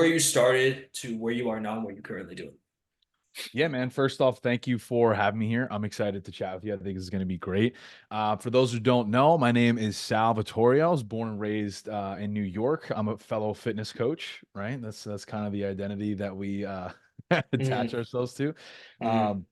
where you started to where you are now and what you're currently doing. Yeah, man. First off, thank you for having me here. I'm excited to chat with you. I think this is going to be great. For those who don't know, my name is Sal Vittorio. I was born and raised in New York. I'm a fellow fitness coach, right? That's kind of the identity that we attach Mm, ourselves to. mm. Um,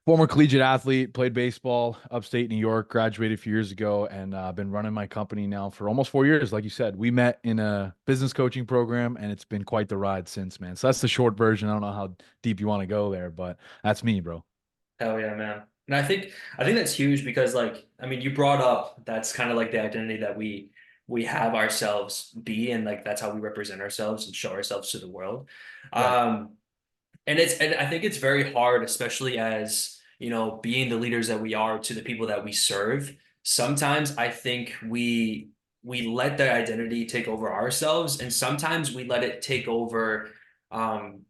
Former collegiate athlete, played baseball upstate New York, graduated a few years ago, and been running my company now for almost 4 years. Like you said, we met in a business coaching program, and it's been quite the ride since, man. So that's the short version. I don't know how deep you want to go there, but that's me, bro. Hell yeah, man. And I think that's huge because I mean you brought up that's kind of like the identity that we have ourselves be, and like that's how we represent ourselves and show ourselves to the world. Right. Um and I think it's very hard, especially as, being the leaders that we are to the people that we serve. Sometimes I think we let that identity take over ourselves, and sometimes we let it take over um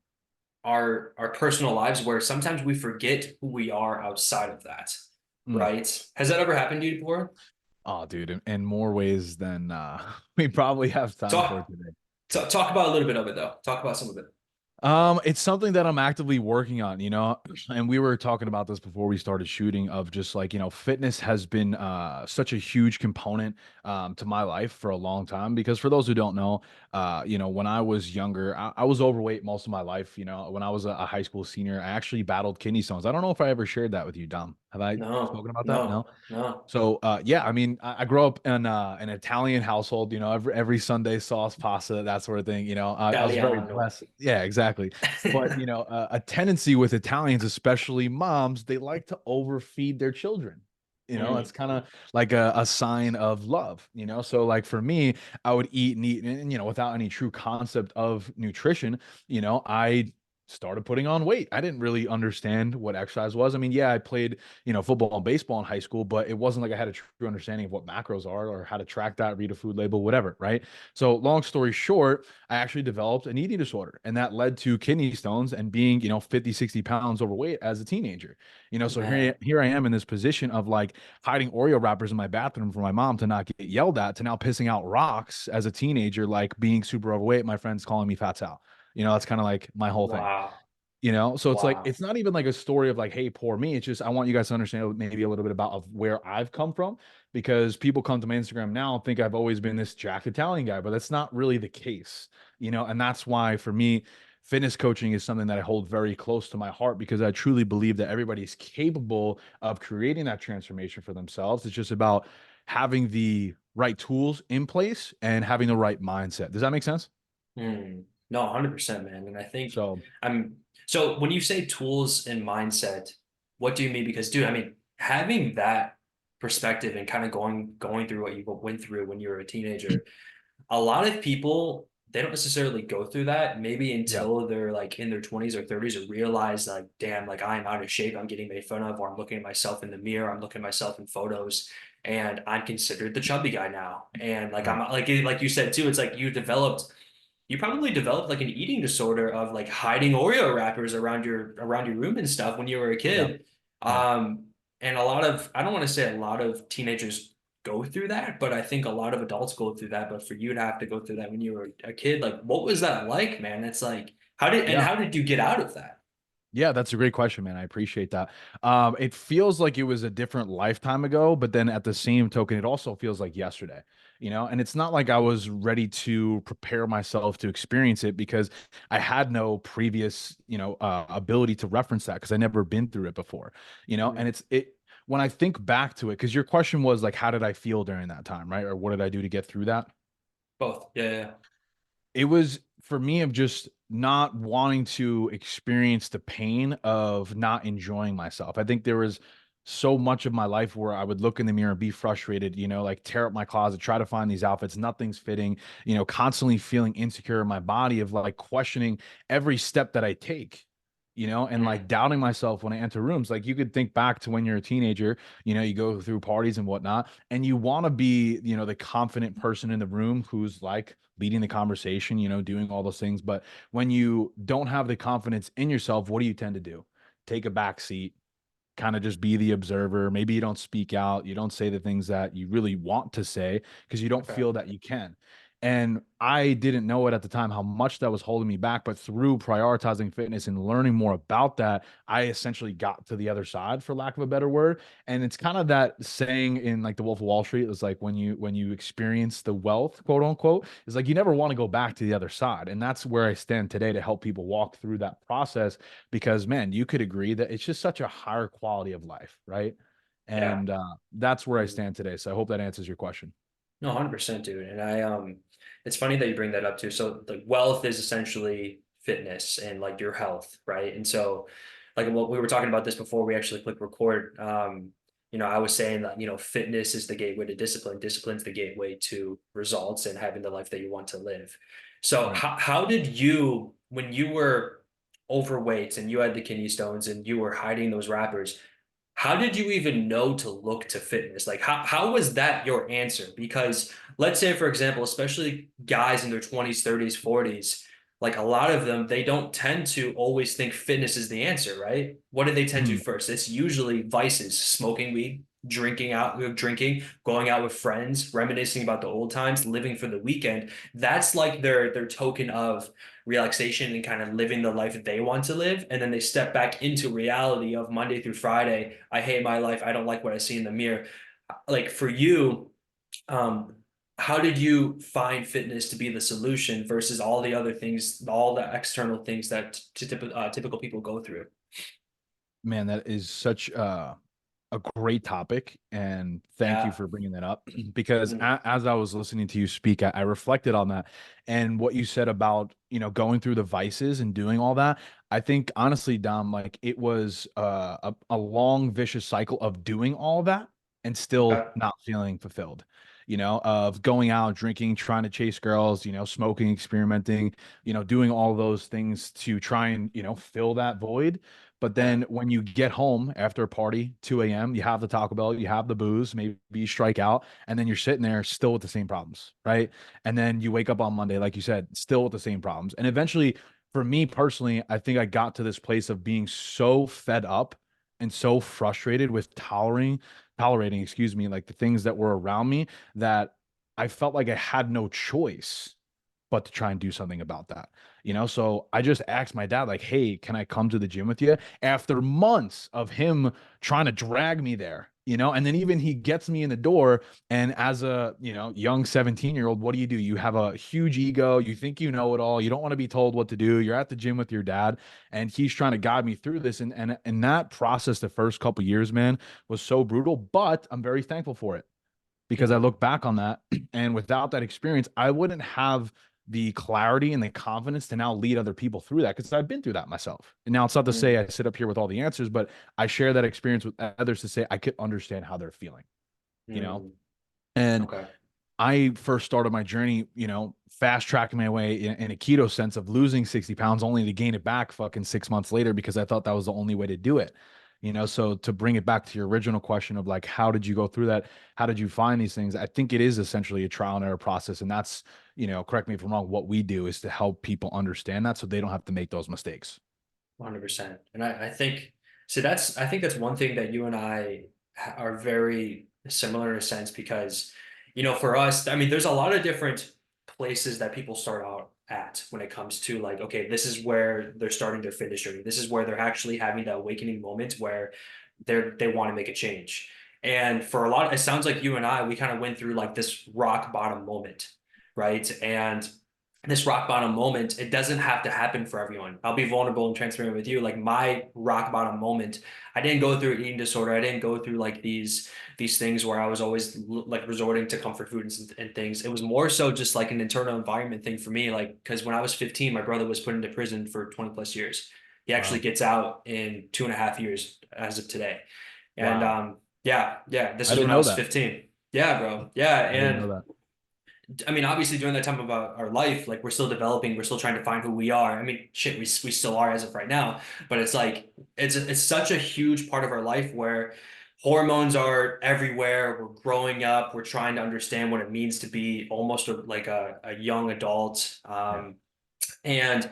our personal lives, where sometimes we forget who we are outside of that. Mm. Right? Has that ever happened to you before? Oh, dude, in more ways than we probably have time for Talk today. talk about a little bit of it though. Talk about some of it. It's something that I'm actively working on, and we were talking about this before we started shooting of just like, fitness has been such a huge component to my life for a long time because for those who don't know, when I was younger, I was overweight most of my life. When I was a high school senior, I actually battled kidney stones. I don't know if I ever shared that with you, Dom. Have I No, spoken about that? No. no, no. So yeah, I mean, I grew up in an Italian household. Every Sunday sauce, pasta, that sort of thing. I was very Italiano. blessed. Yeah, exactly. But a tendency with Italians, especially moms, they like to overfeed their children. That's Mm, kind of like a sign of love. So like for me, I would eat and eat, and without any true concept of nutrition, I started putting on weight. I didn't really understand what exercise was. I mean, yeah, I played football and baseball in high school, but it wasn't like I had a true understanding of what macros are or how to track that, read a food label, whatever, right? So, long story short, I actually developed an eating disorder, and that led to kidney stones and being, 50, 60 pounds overweight as a teenager. So man. here I am in this position of like hiding Oreo wrappers in my bathroom for my mom to not get yelled at, to now pissing out rocks as a teenager, like being super overweight. My friends calling me Fat Sal. That's kind of like my whole thing. Wow. So it's like Wow. it's not even like a story of like, hey, poor me. It's just I want you guys to understand maybe a little bit about of where I've come from, because people come to my Instagram now and think I've always been this Jack Italian guy, but that's not really the case. And that's why for me, fitness coaching is something that I hold very close to my heart, because I truly believe that everybody's capable of creating that transformation for themselves. It's just about having the right tools in place and having the right mindset. Does that make sense? No, 100%, man. And I think So so when you say tools and mindset, what do you mean? Because, dude, I mean, having that perspective and kind of going through what you went through when you were a teenager, a lot of people, they don't necessarily go through that maybe yeah. until they're like in their 20s or 30s, or realize like, damn, like I'm out of shape, I'm getting made fun of, or I'm looking at myself in the mirror, I'm looking at myself in photos, and I'm considered the chubby guy now. And like I'm Right. like you said too, it's like you probably developed like an eating disorder of like hiding Oreo wrappers around your room and stuff when you were a Yeah. kid. Yeah. And I don't want to say a lot of teenagers go through that, but I think a lot of adults go through that. But for you to have to go through that when you were a kid, like what was that like, man? It's like Yeah. how did you get out of that? Yeah, that's a great question, man. I appreciate that. It feels like it was a different lifetime ago, but then at the same token, it also feels like yesterday, and it's not like I was ready to prepare myself to experience it because I had no previous, ability to reference that because I never been through it before, and Mm, when I think back to it, because your question was like, how did I feel during that time, right? Or what did I do to get through that? both. Yeah, yeah. It was for me of just not wanting to experience the pain of not enjoying myself. I think there was so much of my life where I would look in the mirror and be frustrated, like tear up my closet, try to find these outfits, nothing's fitting, constantly feeling insecure in my body, of like questioning every step that I take. And like Mm, doubting myself when I enter rooms. Like you could think back to when you're a teenager, you go through parties and whatnot, and you want to be, the confident person in the room who's like leading the conversation, doing all those things. But when you don't have the confidence in yourself, what do you tend to do? Take a back seat, kind of just be the observer. Maybe you don't speak out, you don't say the things that you really want to say because you don't okay. feel that you can. And I didn't know it at the time how much that was holding me back. But through prioritizing fitness and learning more about that, I essentially got to the other side, for lack of a better word. And it's kind of that saying in like the Wolf of Wall Street, it's like when you experience the wealth, quote unquote, it's like you never want to go back to the other side. And that's where I stand today to help people walk through that process because man, you could agree that it's just such a higher quality of life, right? Yeah. And that's where I Mhm. stand today. So I hope that answers your question. No, 100%, dude. And it's funny that you bring that up too. So like wealth is essentially fitness and like your health, right? And so like what we were talking about this before we actually click record. I was saying that, fitness is the gateway to discipline. Discipline's the gateway to results and having the life that you want to live. So Right. how did you, when you were overweight and you had the kidney stones and you were hiding those wrappers, how did you even know to look to fitness? Like how was that your answer? Because let's say, for example, especially guys in their 20s, 30s, 40s, like a lot of them, they don't tend to always think fitness is the answer, right? What do they tend to Hmm. first? It's usually vices, smoking weed, drinking, going out with friends, reminiscing about the old times, living for the weekend. That's like their token of relaxation and kind of living the life that they want to live. And then they step back into reality of Monday through Friday. I hate my life. I don't like what I see in the mirror. Like for you, um, how did you find fitness to be the solution versus all the other things, all the external things that typical people go through? Man, that is such a great topic, and thank you Yeah. for bringing that up because Mhm. as I was listening to you speak, I reflected on that and what you said about going through the vices and doing all that. I think honestly, Dom, like it was a long vicious cycle of doing all that and still Okay. not feeling fulfilled. Of going out, drinking, trying to chase girls, smoking, experimenting, doing all those things to try and fill that void. But Yeah. then when you get home after a party, 2 a.m., you have the Taco Bell, you have the booze, maybe you strike out, and then you're sitting there still with the same problems, right? And then you wake up on Monday, like you said, still with the same problems. And eventually, for me personally, I think I got to this place of being so fed up and so frustrated with tolerating, excuse me, like the things that were around me that I felt like I had no choice but to try and do something about that. So I just asked my dad, like, hey, can I come to the gym with you? After months of him trying to drag me there, and then even he gets me in the door. And as a, young 17-year-old, what do? You have a huge ego. You think you know it all. You don't want to be told what to do. You're at the gym with your dad, and he's trying to guide me through this. And that process, the first couple years, man, was so brutal, but I'm very thankful for it because I Mhm. look back on that and without that experience, I wouldn't have the clarity and the confidence to now lead other people through that because I've been through that myself. And now it's not to say Mhm. I sit up here with all the answers, but I share that experience with others to say I could understand how they're feeling, you know? Mhm. And Okay. I first started my journey, fast tracking my way in a keto sense of losing 60 pounds only to gain it back fucking 6 months later because I thought that was the only way to do it. So to bring it back to your original question of like, how did you go through that? How did you find these things? I think it is essentially a trial and error process. And that's, correct me if I'm wrong, what we do is to help people understand that so they don't have to make those mistakes. 100%. And I think so I think that's one thing that you and I are very similar in a sense because, for us, I mean, there's a lot of different places that people start out at when it comes to like, okay, this is where they're starting their fitness journey. This is where they're actually having that awakening moment where they want to make a change. And for a lot, it sounds like you and I, we kind of went through like this rock bottom moment, right? And this rock bottom moment, it doesn't have to happen for everyone. I'll be vulnerable and transparent with you. Like my rock bottom moment, I didn't go through an eating disorder. I didn't go through like these things where I was always like resorting to comfort foods and things. It was more so just like an internal environment thing for me. Like because when I was 15, my brother was put into prison for 20 plus years. He actually Wow. gets out in 2.5 years as of today. And Wow. yeah, this I was didn't when I know was that. 15. Yeah, bro. Yeah, I didn't know and that. I mean, obviously during that time of our life, like we're still developing, we're still trying to find who we are. I mean, shit, we still are as of right now, but it's like it's such a huge part of our life where hormones are everywhere. We're growing up, we're trying to understand what it means to be almost like a young adult. Yeah. And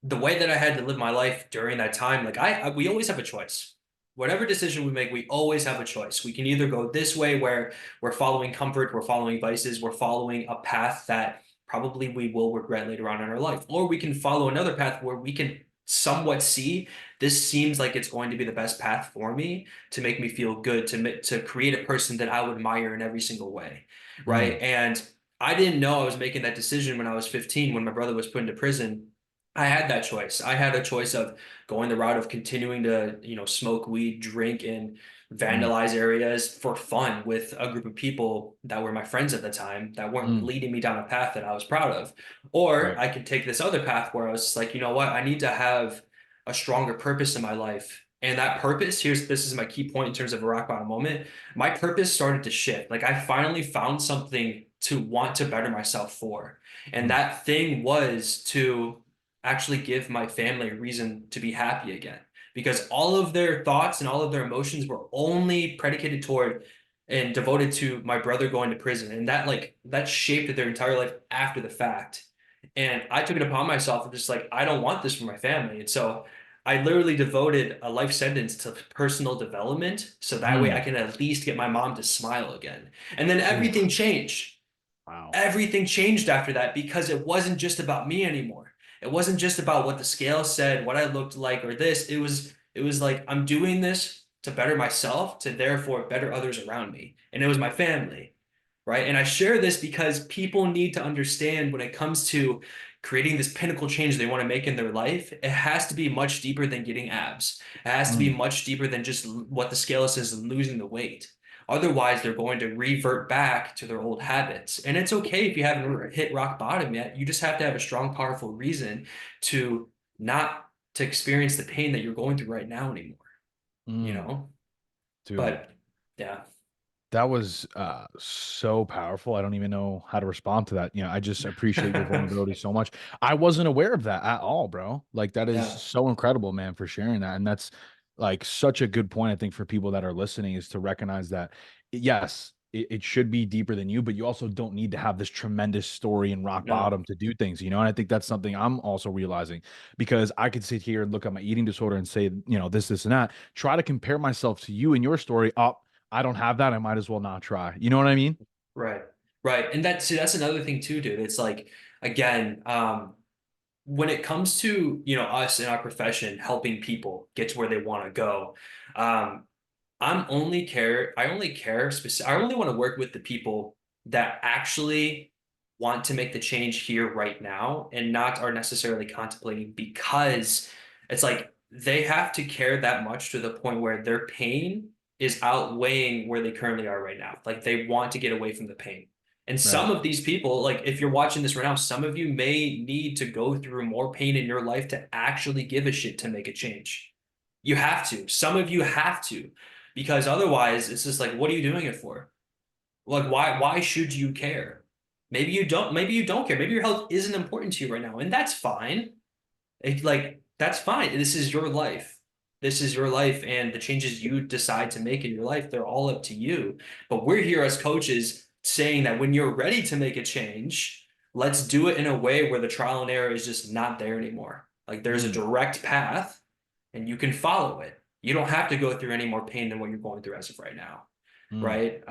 the way that I had to live my life during that time, like we always have a choice. Whatever decision we make, we always have a choice. We can either go this way where we're following comfort, we're following vices, we're following a path that probably we will regret later on in our life. Or we can follow another path where we can somewhat see this seems like it's going to be the best path for me to make me feel good, to create a person that I would admire in every single way, right? Mm, And I didn't know I was making that decision when I was 15, when my brother was put into prison. I had that choice. I had a choice of going the route of continuing to, smoke weed, drink, and mm, vandalize areas for fun with a group of people that were my friends at the time that weren't mm, leading me down a path that I was proud of. Or right. I could take this other path where I was just like, you know what? I need to have a stronger purpose in my life. And that purpose, this is my key point in terms of a rock bottom moment. My purpose started to shift. Like I finally found something to want to better myself for. And Mm, that thing was to actually give my family a reason to be happy again, because all of their thoughts and all of their emotions were only predicated toward and devoted to my brother going to prison, and that shaped their entire life after the fact. And I took it upon myself and just like, I don't want this for my family. And so I literally devoted a life sentence to personal development so that way I mm, can at least get my mom to smile again. And then oof, everything changed. wow. Everything changed after that because it wasn't just about me anymore. It wasn't just about what the scale said, what I looked like, or this. It was like I'm doing this to better myself, to therefore better others around me. And it was my family, right? And I share this because people need to understand when it comes to creating this pinnacle change they want to make in their life, it has to be much deeper than getting abs. It has to be Mm, much deeper than just what the scale says, losing the weight. Otherwise, they're going to revert back to their old habits. And it's okay if you haven't hit rock bottom yet. You just have to have a strong, powerful reason to not to experience the pain that you're going through right now anymore, you mm, know? dude. But yeah, That was so powerful. I don't even know how to respond to that. I just appreciate your vulnerability so much. I wasn't aware of that at all, bro. Like that is yeah, so incredible, man, for sharing that. And that's like such a good point, I think, for people that are listening is to recognize that yes, it should be deeper than you, but you also don't need to have this tremendous story and rock no, bottom to do things, And I think that's something I'm also realizing because I could sit here and look at my eating disorder and say, this, and that, try to compare myself to you and your story up. I don't have that. I might as well not try. You know what I mean? right, right. And that's another thing too, dude. It's like, again, when it comes to, us in our profession helping people get to where they want to go, um, I only care I only want to work with the people that actually want to make the change here right now and not are necessarily contemplating, because it's like they have to care that much to the point where their pain is outweighing where they currently are right now. Like they want to get away from the pain. And Right. some of these people, like if you're watching this right now, some of you may need to go through more pain in your life to actually give a shit to make a change. You have to. Some of you have to, because otherwise it's just like, what are you doing it for? Like, why should you care? Maybe you don't care. Maybe your health isn't important to you right now, and that's fine. That's fine. This is your life. This is your life, and the changes you decide to make in your life, they're all up to you. But we're here as coaches saying that when you're ready to make a change, let's do it in a way where the trial and error is just not there anymore. Like there's a Mm, direct path and you can follow it. You don't have to go through any more pain than what you're going through as of right now, mm, right?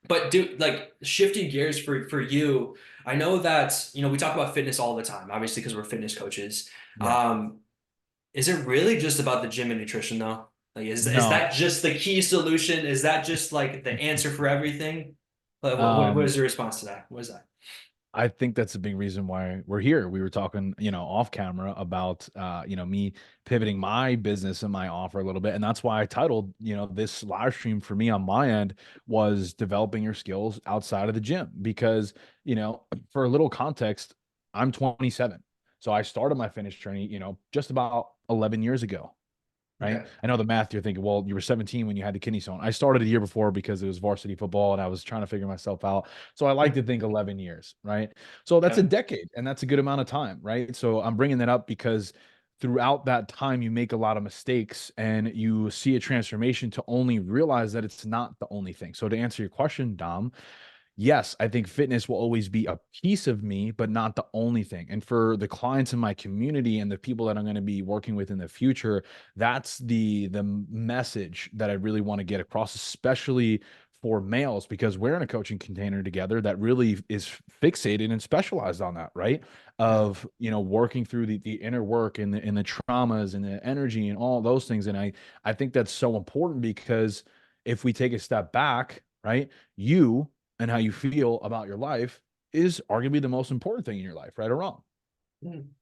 But like shifting gears for you, I know that we talk about fitness all the time, obviously because we're fitness coaches. yeah. Um, is it really just about the gym and nutrition though? Like, is No. that just the key solution? Is that just like the answer for everything? What Um, is your response to that? What is that? I think that's a big reason why we're here. We were talking, off camera about, me pivoting my business and my offer a little bit. And that's why I titled, this live stream for me on my end was developing your skills outside of the gym. Because, for a little context, I'm 27. So I started my fitness journey, just about 11 years ago. Right. Okay. I know the math. You're thinking, well, you were 17 when you had the kidney stone. I started a year before because it was varsity football and I was trying to figure myself out. So I like to think 11 years. Right. So that's a Okay. decade and that's a good amount of time. Right. So I'm bringing that up because throughout that time, you make a lot of mistakes and you see a transformation to only realize that it's not the only thing. So to answer your question, Dom, yes, I think fitness will always be a piece of me, but not the only thing. And for the clients in my community and the people that I'm going to be working with in the future, that's the message that I really want to get across, especially for males because we're in a coaching container together that really is fixated and specialized on that, right? Yeah. Of, working through the inner work and the traumas and the energy and all those things. And I think that's so important because if we take a step back, right, you and how you feel about your life is arguably the most important thing in your life, right or wrong.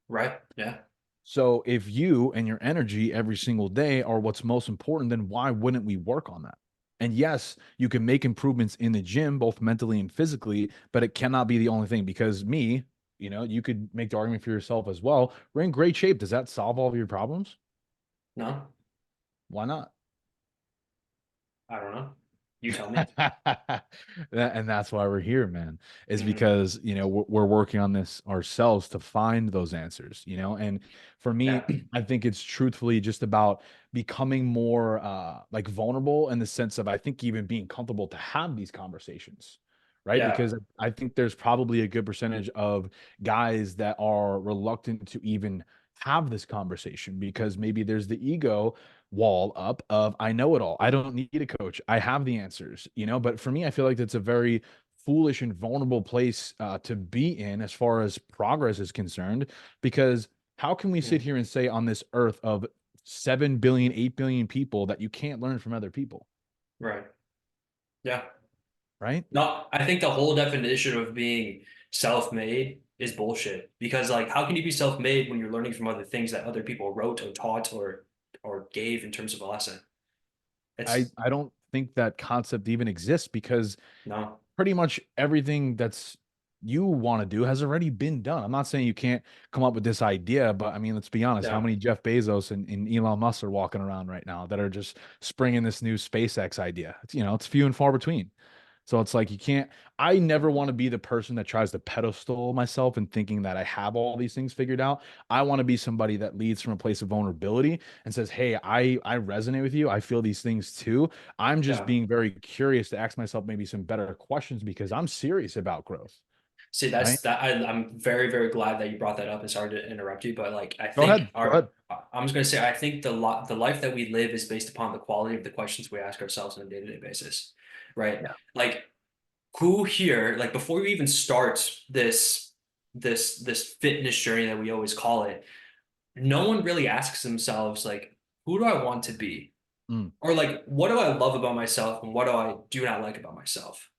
Right. Yeah. So if you and your energy every single day are what's most important, then why wouldn't we work on that? And yes, you can make improvements in the gym, both mentally and physically, but it cannot be the only thing because you could make the argument for yourself as well. We're in great shape. Does that solve all of your problems? No, Why not? I don't know. You tell me. And that's why we're here, man, is Hmm. because, we're working on this ourselves to find those answers, and for me, Yeah. I think it's truthfully just about becoming more like vulnerable in the sense of, I think, even being comfortable to have these conversations, right? Yeah. Because I think there's probably a good percentage of guys that are reluctant to even have this conversation because maybe there's the ego wall up of I know it all. I don't need a coach. I have the answers. But for me, I feel like that's a very foolish and vulnerable place to be in as far as progress is concerned. Because how can we sit Mm. here and say on this earth of 7 billion, 8 billion people that you can't learn from other people, Right. Yeah. right? No, I think the whole definition of being self-made is bullshit. Because like, how can you be self-made when you're learning from other things that other people wrote or taught or gave in terms of a lesson? I, It's I don't think that concept even exists because no. pretty much everything that's you want to do has already been done. I'm not saying you can't come up with this idea, but I mean, let's be honest. How Yeah. many Jeff Bezos and Elon Musk are walking around right now that are just springing this new SpaceX idea? It's few and far between. So it's like you can't. I never want to be the person that tries to pedestal myself and thinking that I have all these things figured out. I want to be somebody that leads from a place of vulnerability and says, "Hey, I resonate with you. I feel these things too. I'm just Yeah. being very curious to ask myself maybe some better questions because I'm serious about growth." See, Right? that's that I'm very, very glad that you brought that up and sorry to interrupt you, but like I Go think ahead. Go our ahead. I'm just gonna say I think the life that we live is based upon the quality of the questions we ask ourselves on a day-to-day basis. Right? Yeah. Like who here, like before we even start this fitness journey that we always call it, no one really asks themselves like, who do I want to be? Mm, Or like, what do I love about myself and what do I do not like about myself?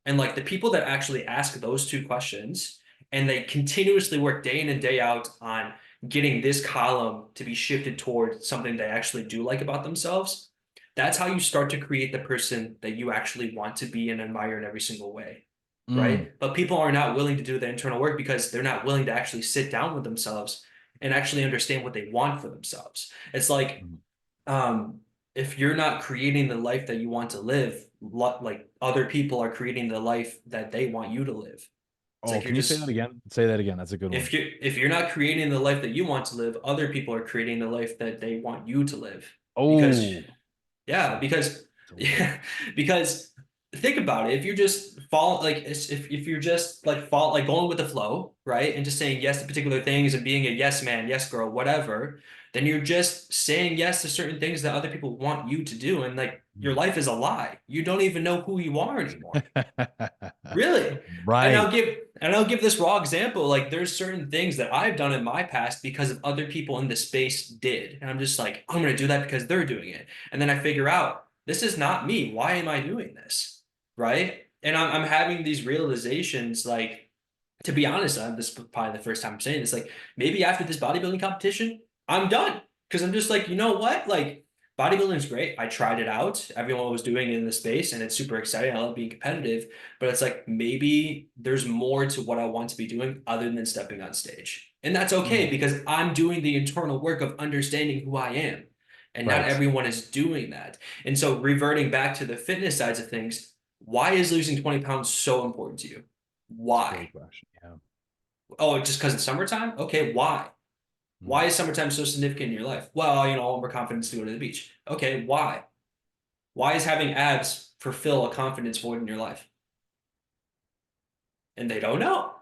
And like the people that actually ask those two questions and they continuously work day in and day out on getting this column to be shifted toward something they actually do like about themselves, that's how you start to create the person that you actually want to be and admire in every single way. mm, Right. But people are not willing to do the internal work because they're not willing to actually sit down with themselves and actually understand what they want for themselves. It's like mm. um, if you're not creating the life that you want to live, like other people are creating the life that they want you to live. It's Oh, like you're can you say that just again? Say that again. That's a good one. if you're not creating the life that you want to live, other people are creating the life that they want you to live. Because Oh, yeah, because that's a word. yeah, because think about it. If you're just fall like if you're just like fall like going with the flow, right? And just saying yes to particular things and being a yes man, yes girl, whatever, then you're just saying yes to certain things that other people want you to do. And like your Mm. life is a lie. You don't even know who you are anymore. Really? And Right. I'll give this raw example. Like there's certain things that I've done in my past because of other people in the space did. And I'm just like, I'm gonna do that because they're doing it. And then I figure out this is not me. Why am I doing this? Right? And I'm having these realizations like to be honest, this is probably the first time I'm saying this. Like maybe after this bodybuilding competition, I'm done because I'm just like, you know what? Like bodybuilding is great. I tried it out. Everyone was doing it in the space, and it's super exciting. I love being competitive, but it's like maybe there's more to what I want to be doing other than stepping on stage, and that's okay Mm. because I'm doing the internal work of understanding who I am, and not Right. everyone is doing that. And so, reverting back to the fitness sides of things, why is losing 20 pounds so important to you? It's a great Why? question. Yeah. Oh, just because it's summertime? Okay, why? Mm. Why is summertime so significant in your life? Well, you know, I want more confidence to go to the beach. Okay, why? Why is having abs fulfill a confidence void in your life? And they don't know.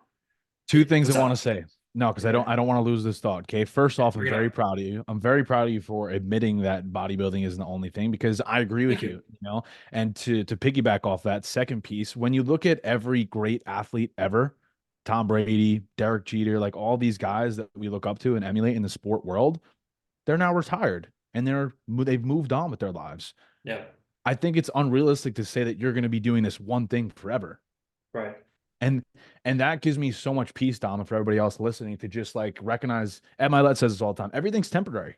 Two things I What's want to up? say. No, because Yeah. I don't want to lose this thought. Okay. First Okay, off, I'm bring it very up. proud of you. I'm very proud of you for admitting that bodybuilding isn't the only thing because I agree Thank with you. you, you know. And to piggyback off that second piece, when you look at every great athlete ever, Tom Brady, Derek Jeter, like all these guys that we look up to and emulate in the sport world, they're now retired and they've moved on with their lives. Yeah. I think it's unrealistic to say that you're going to be doing this one thing forever. Right. And that gives me so much peace, Dom, and for everybody else listening to just like recognize. Ed Milet says this all the time. Everything's temporary.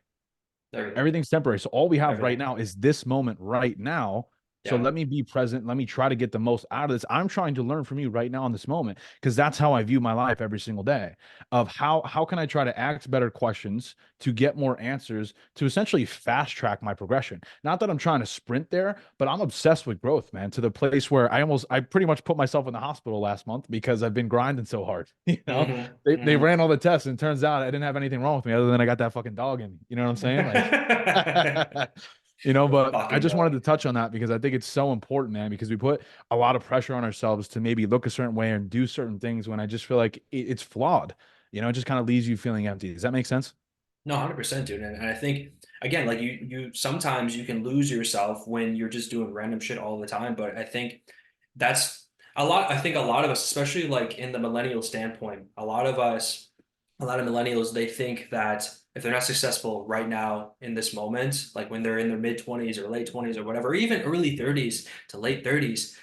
Everything. Everything's temporary. So all we have right Everything. now is this moment right now. So Yeah. let me be present. Let me try to get the most out of this. I'm trying to learn from you right now in this moment because that's how I view my life every single day. Of how can I try to ask better questions to get more answers to essentially fast track my progression. Not that I'm trying to sprint there, but I'm obsessed with growth, man, to the place where I pretty much put myself in the hospital last month because I've been grinding so hard. You know, Mm-hmm. they Mm-hmm. ran all the tests and it turns out I didn't have anything wrong with me other than I got that fucking dog in me. You know what I'm saying? Like, The but I fucking just wanted dog. to touch on that because I think it's so important, man, because we put a lot of pressure on ourselves to maybe look a certain way and do certain things when I just feel like it's flawed. You know, it just kind of leaves you feeling empty. Does that make sense? No, 100%, dude. And I think again, like you sometimes you can lose yourself when you're just doing random shit all the time. But I think that's a lot. I think a lot of us, especially like in the millennial standpoint, a lot of millennials, they think that if they're not successful right now in this moment, like when they're in their mid 20s or late 20s or whatever, or even early 30s to late 30s,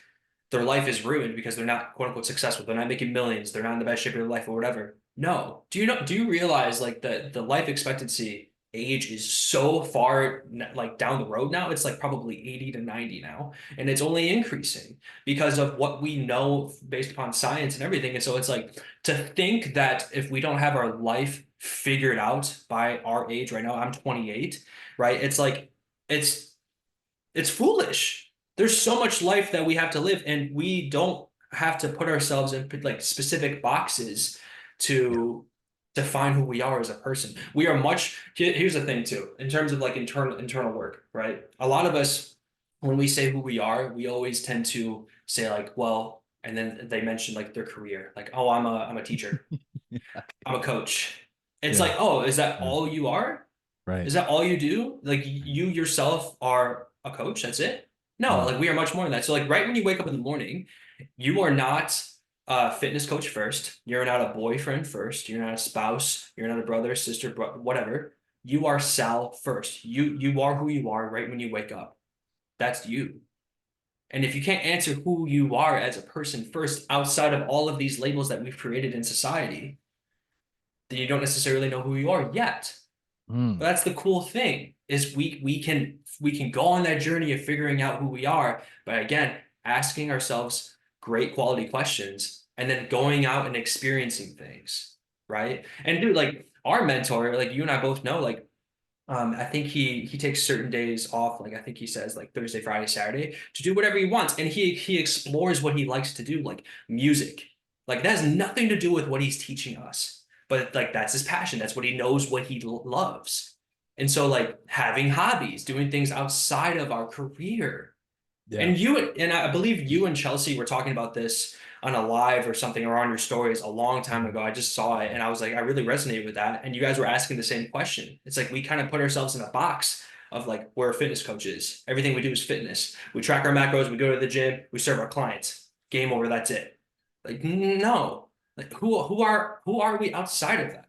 their life is ruined because they're not quote unquote successful. They're not making millions. They're not in the best shape of their life or whatever. No. Do you realize like the life expectancy age is so far like down the road now? It's like probably 80 to 90 now. And it's only increasing because of what we know based upon science and everything. And so it's like to think that if we don't have our life figured out by our age right now, I'm 28, right? It's like it's it's foolish. There's so much life that we have to live, and we don't have to put ourselves in like specific boxes Yeah. to define who we are as a person. We are much. Here's the thing too, in terms of like internal work, right? A lot of us, when we say who we are, we always tend to say like, well, and then they mention like their career, like, oh, I'm a teacher, I'm a coach. It's Yeah. like, oh, is that Yeah. all you are? Right. Is that all you do? Like you yourself are a coach, that's it? No, Mm. like we are much more than that. So like right when you wake up in the morning, you are not a fitness coach first. You're not a boyfriend first. You're not a spouse. You're not a brother, sister, bro whatever. You are Sal first. You are who you are right when you wake up. That's you. And if you can't answer who you are as a person first outside of all of these labels that we've created in society, then you don't necessarily know who you are yet. But Mm. that's the cool thing is we can go on that journey of figuring out who we are, but again, asking ourselves great quality questions and then going out and experiencing things, right? And dude, like our mentor, like you and I both know, like I think he takes certain days off, like I think he says like Thursday, Friday, Saturday, to do whatever he wants, and he explores what he likes to do, like music. Like that has nothing to do with what he's teaching us, but like that's his passion. That's what he knows, what he loves. And so like having hobbies, doing things outside of our career, Yeah. and I believe you and Chelsea were talking about this on a live or something or on your stories a long time Mhm. ago. I just saw it and I was like, I really resonated with that. And you guys were asking the same question. It's like we kind of put ourselves in a box of like we're fitness coaches. Everything we do is fitness. We track our macros, we go to the gym, we serve our clients. Game over, that's it. Like no. Like who are we outside of that?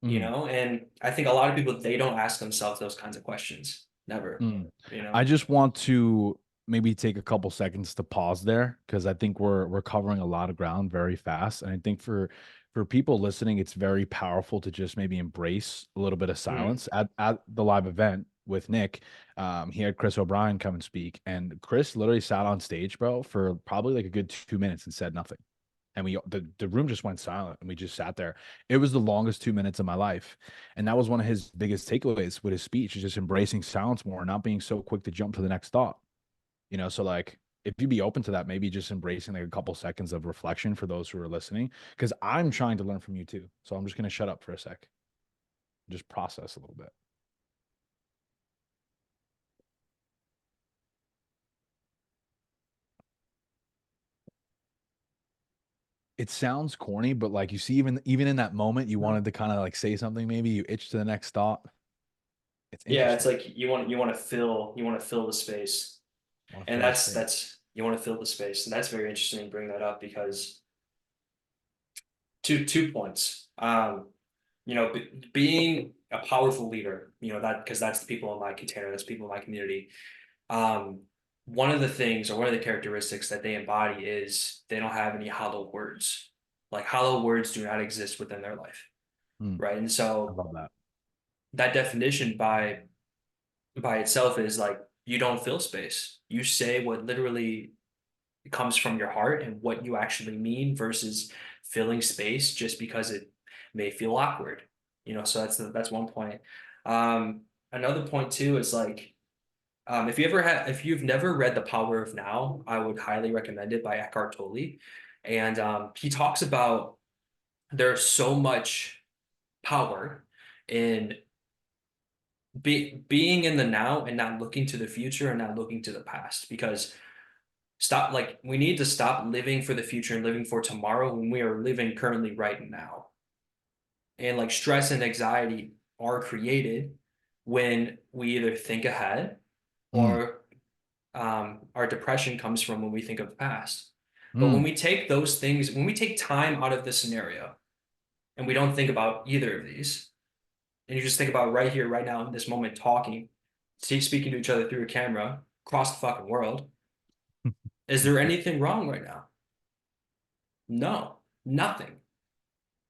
You Mm. know? And I think a lot of people they don't ask themselves those kinds of questions. Never, Mm. you I know? just want to maybe take a couple seconds to pause there because I think we're covering a lot of ground very fast, and I think for people listening, it's very powerful to just maybe embrace a little bit of Mm, silence at the live event with Nick. He had Chris O'Brien come and speak, and Chris literally sat on stage, bro, for probably like a good 2 minutes and said nothing. And the room just went silent and we just sat there. It was the longest 2 minutes of my life. And that was one of his biggest takeaways with his speech is just embracing silence more and not being so quick to jump to the next thought. So like if you'd be open to that, maybe just embracing like a couple seconds of reflection for those who are listening. Cause I'm trying to learn from you too. So I'm just gonna shut up for a sec, just process a little bit. It sounds corny, but, like, you see, even in that moment, you wanted to kinda, like, say something maybe, you itch to the next thought. It's Yeah, it's interesting. like you want to fill the space. Wanna And fill the space. that's you want to fill the space. And that's very interesting to bring that up because two points. Being a powerful leader, that because that's the people in my container, that's people in my community. Um, One of the things or one of the characteristics that they embody is they don't have any hollow words. Like hollow words do not exist within their life, Mm, right? And I so love that. that definition by itself is like you don't fill space. You say what literally comes from your heart and what you actually mean versus filling space just because it may feel awkward. So that's one point. Another point too is like if you've never read The Power of Now, I would highly recommend it by Eckhart Tolle. And he talks about there's so much power in being in the now and not looking to the future and not looking to the past because we need to stop living for the future and living for tomorrow when we are living currently right now. And like stress and anxiety are created when we either think ahead Mm, or our depression comes from when we think of the past. But when mm, we take those things, when we take time out of the scenario and we don't think about either of these, and you just think about right here, right now, in this moment, talking, speaking to each other through a camera across the fucking world, is there anything wrong right now? No, nothing.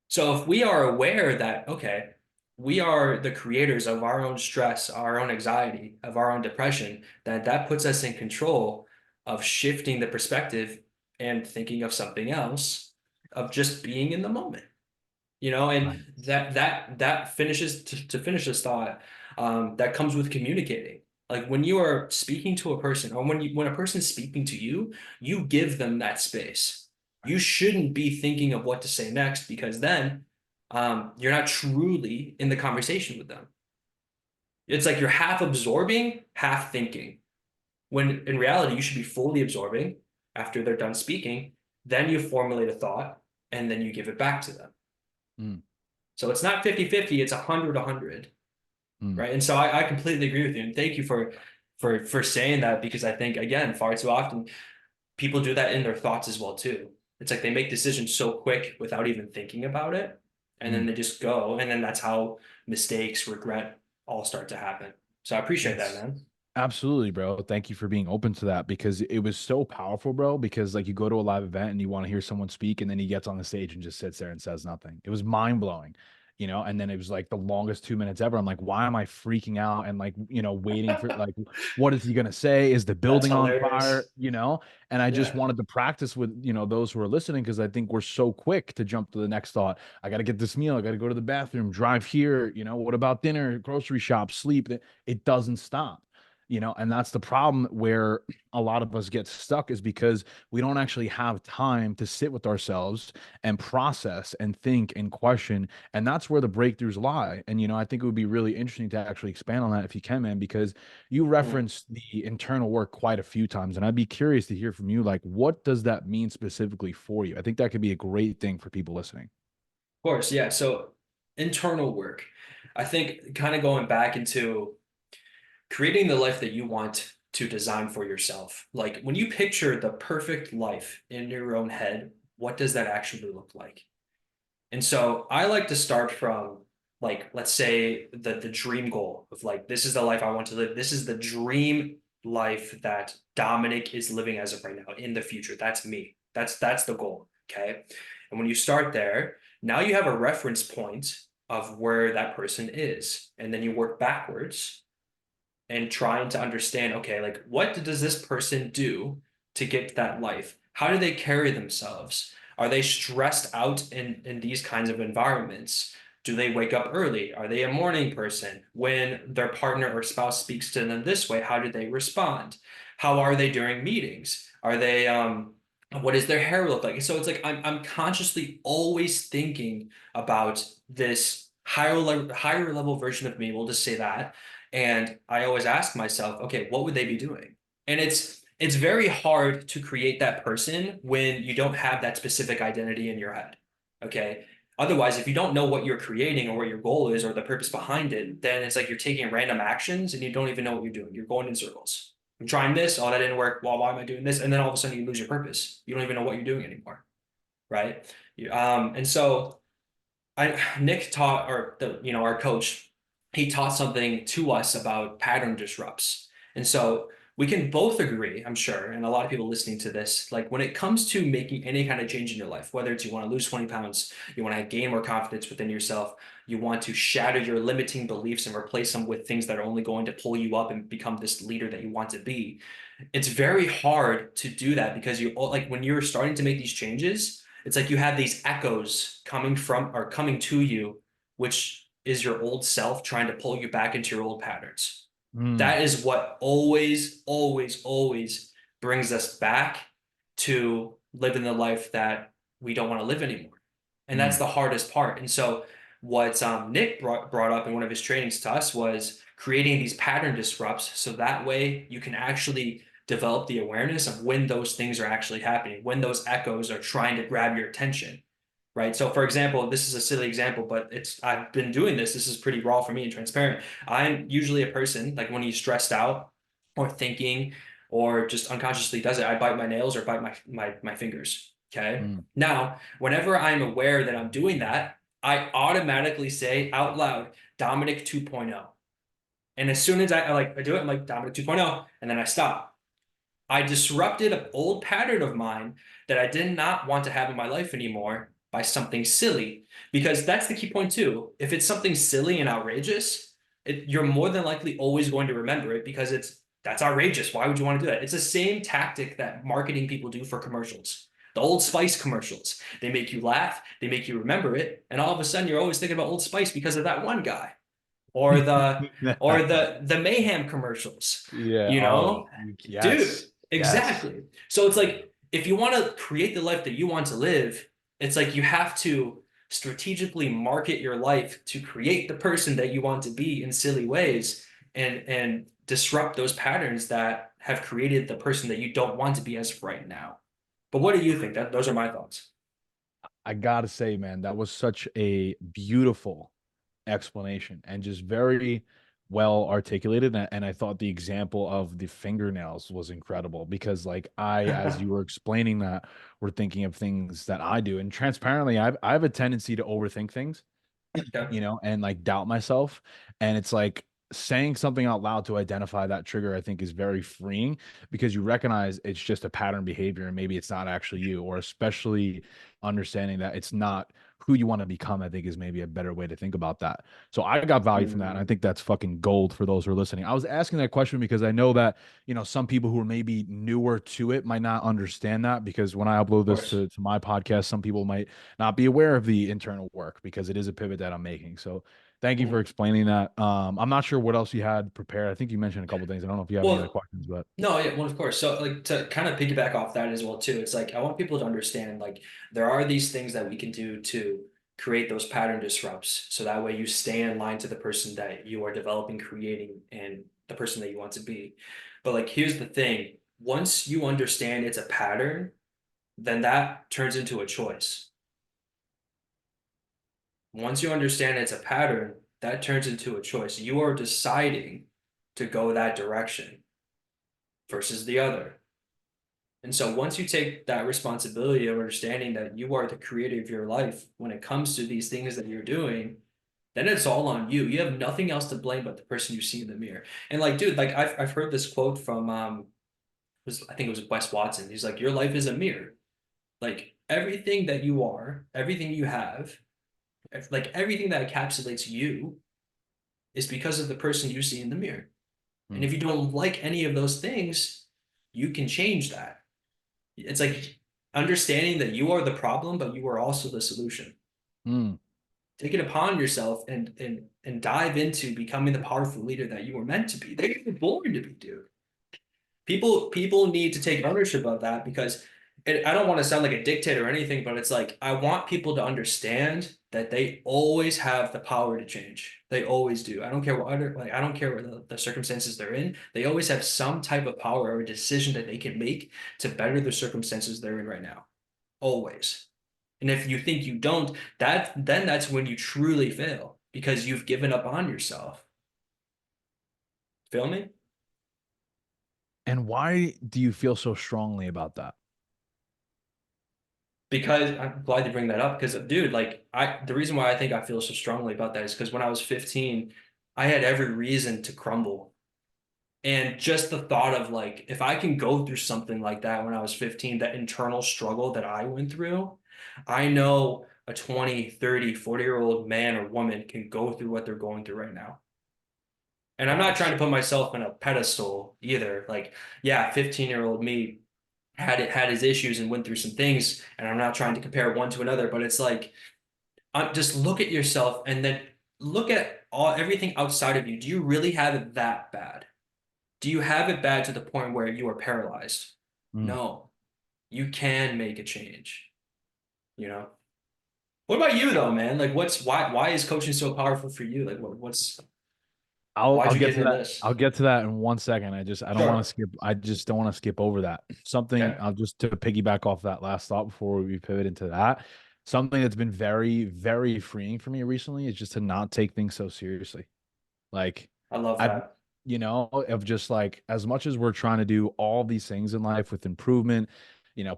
So if we are aware that, okay, we are the creators of our own stress, our own anxiety, of our own depression, that puts us in control of shifting the perspective and thinking of something else, of just being in the moment. And nice. that finishes to finish this thought, that comes with communicating. Like when you are speaking to a person, or when a person's speaking to you, you give them that space. You shouldn't be thinking of what to say next because then you're not truly in the conversation with them. It's like you're half absorbing, half thinking. When in reality, you should be fully absorbing after they're done speaking. Then you formulate a thought and then you give it back to them. Mm, So it's not 50-50, it's 100-100, mm. right? And so I completely agree with you. And thank you for saying that because I think again, far too often people do that in their thoughts as well too. It's like they make decisions so quick without even thinking about it. And then Mm. they just go. And then that's how mistakes, regret all start to happen. So I appreciate that, It's man. absolutely, bro. Thank you for being open to that because it was so powerful, bro. Because like you go to a live event and you want to hear someone speak, and then he gets on the stage and just sits there and says nothing. It was mind blowing, And then it was like the longest 2 minutes ever. I'm like, why am I freaking out and like waiting for like what is he gonna say? Is the That's building on fire? hilarious. And I just Yeah. wanted to practice with those who are listening because I think we're so quick to jump to the next thought. I got to get this meal. I got to go to the bathroom. Drive here. What about dinner? Grocery shop. Sleep. It doesn't stop and that's the problem where a lot of us get stuck is because we don't actually have time to sit with ourselves and process and think and question, and that's where the breakthroughs lie. And I think it would be really interesting to actually expand on that if you can, man, because you Mhm. referenced the internal work quite a few times, and I'd be curious to hear from you, like, what does that mean specifically for you? I think that could be a great thing for people listening. Of course, yeah. So internal work. I think kind of going back into creating the life that you want to design for yourself. Like when you picture the perfect life in your own head, what does that actually look like? And so I like to start from like let's say the dream goal of like this is the life I want to live. This is the dream life that Dominic is living as of right now in the future. That's me. That's the goal. Okay. And when you start there, now you have a reference point of where that person is. And then you work backwards and trying to understand, okay, like what does this person do to get that life? How do they carry themselves? Are they stressed out in these kinds of environments? Do they wake up early? Are they a morning person? When their partner or spouse speaks to them this way, how do they respond? How are they during meetings? Are they what does their hair look like? So it's like I'm consciously always thinking about this higher level version of me, we'll just say that, and I always ask myself, okay, what would they be doing? And it's very hard to create that person when you don't have that specific identity in your head. Okay. Otherwise, if you don't know what you're creating or what your goal is or the purpose behind it, then it's like you're taking random actions and you don't even know what you're doing. You're going in circles. I'm trying this. Oh, that didn't work. Well, why am I doing this? And then all of a sudden you lose your purpose. You don't even know what you're doing anymore. Right. And so Nick taught, or our coach, he taught something to us about pattern disrupts. And so we can both agree, I'm sure, and a lot of people listening to this, like when it comes to making any kind of change in your life, whether it's you want to lose 20 pounds, you want to gain more confidence within yourself, you want to shatter your limiting beliefs and replace them with things that are only going to pull you up and become this leader that you want to be. It's very hard to do that because you like when you're starting to make these changes, it's like you have these echoes coming from or coming to you, which is your old self trying to pull you back into your old patterns. Mm, That is what always, always, always brings us back to living the life that we don't want to live anymore. And that's mm, the hardest part. And so, what Nick brought up in one of his trainings to us was creating these pattern disrupts so that way you can actually develop the awareness of when those things are actually happening, when those echoes are trying to grab your attention, right? So, for example, this is a silly example, but I've been doing this. This is pretty raw for me and transparent. I'm usually a person like when he's stressed out or thinking or just unconsciously does it, I bite my nails or bite my fingers. Okay. mm. Now, whenever I'm aware that I'm doing that, I automatically say out loud, Dominic 2.0. And as soon as I do it, I'm like Dominic 2.0, and then I stop. I disrupted an old pattern of mine that I did not want to have in my life anymore by something silly. Because that's the key point too. If it's something silly and outrageous, you're more than likely always going to remember it because that's outrageous. Why would you want to do that? It's the same tactic that marketing people do for commercials. The Old Spice commercials. They make you laugh, they make you remember it, and all of a sudden you're always thinking about Old Spice because of that one guy or the mayhem commercials, Yeah. you Oh, know? Dude, yes. Yes. exactly. So it's like if you want to create the life that you want to live, it's like you have to strategically market your life to create the person that you want to be in silly ways and disrupt those patterns that have created the person that you don't want to be as of right now. But what do you think? Those are my thoughts. I gotta say, man, that was such a beautiful explanation and just very well articulated. And I thought the example of the fingernails was incredible because, like, as you were explaining that, were thinking of things that I do. And transparently, I have a tendency to overthink things, Yeah. and like doubt myself. And it's like saying something out loud to identify that trigger, I think is very freeing because you recognize it's just a pattern behavior and maybe it's not actually you, or especially understanding that it's not who you want to become, I think is maybe a better way to think about that. So I got value from that. And I Mm, think that's fucking gold for those who are listening. I was asking that question because I know that, some people who are maybe newer to it might not understand that because when I upload of this course. to my podcast, some people might not be aware of the internal work because it is a pivot that I'm making. So thank you for Mhm. explaining that. I'm not sure what else you had prepared. I think you mentioned a couple of things. I don't know if you have any other Well, questions, but no, yeah, well, of course. So, like, to kind of piggyback off that as well, too, it's like I want people to understand, like, there are these things that we can do to create those pattern disrupts. So that way you stay in line to the person that you are developing, creating, and the person that you want to be. But, like, here's the thing. Once you understand it's a pattern, then that turns into a choice. Once you understand it's a pattern, that turns into a choice. You are deciding to go that direction versus the other. And so once you take that responsibility of understanding that you are the creator of your life when it comes to these things that you're doing, then it's all on you. You have nothing else to blame but the person you see in the mirror. And like, dude, like I've heard this quote from I think it was Wes Watson. He's like, your life is a mirror. Like everything that you are, everything you have, like everything that encapsulates you is because of the person you see in the mirror. And mm, if you don't like any of those things, you can change that. It's like understanding that you are the problem, but you are also the solution. mm, Take it upon yourself and dive into becoming the powerful leader that you were meant to be. That you were born to be, dude. People need to take ownership of that because I don't want to sound like a dictator or anything, but it's like I want people to understand that they always have the power to change. They always do. I don't care what other, like I don't care what the circumstances they're in. They always have some type of power or a decision that they can make to better the circumstances they're in right now. Always. And if you think you don't, then that's when you truly fail because you've given up on yourself. Feel me? And why do you feel so strongly about that? Because I'm glad you bring that up because dude, like the reason why I think I feel so strongly about that is because when I was 15, I had every reason to crumble. And just the thought of like if I can go through something like that when I was 15, that internal struggle that I went through, I know a 20, 30, 40-year-old man or woman can go through what they're going through right now. And I'm not trying Facts. to put myself in a pedestal either. Like, yeah, 15-year-old me had his issues and went through some things, and I'm not trying to compare one to another, but it's like just look at yourself and then look at everything outside of you. Do you really have it that bad? Do you have it bad to the point where you are paralyzed? Mm. No, you can make a change, you know? What about you though, man? Like why is coaching so powerful for you? Like what's why'd I'll you get get to into that. this? I'll get to that in 1 second. I don't want to Sure. skip. I just don't want to skip over that. Something Okay. I'll just to piggyback off that last thought before we pivot into that. Something that's been very, very freeing for me recently is just to not take things so seriously. Like I love I've, that. of just like as much as we're trying to do all these things in life with improvement,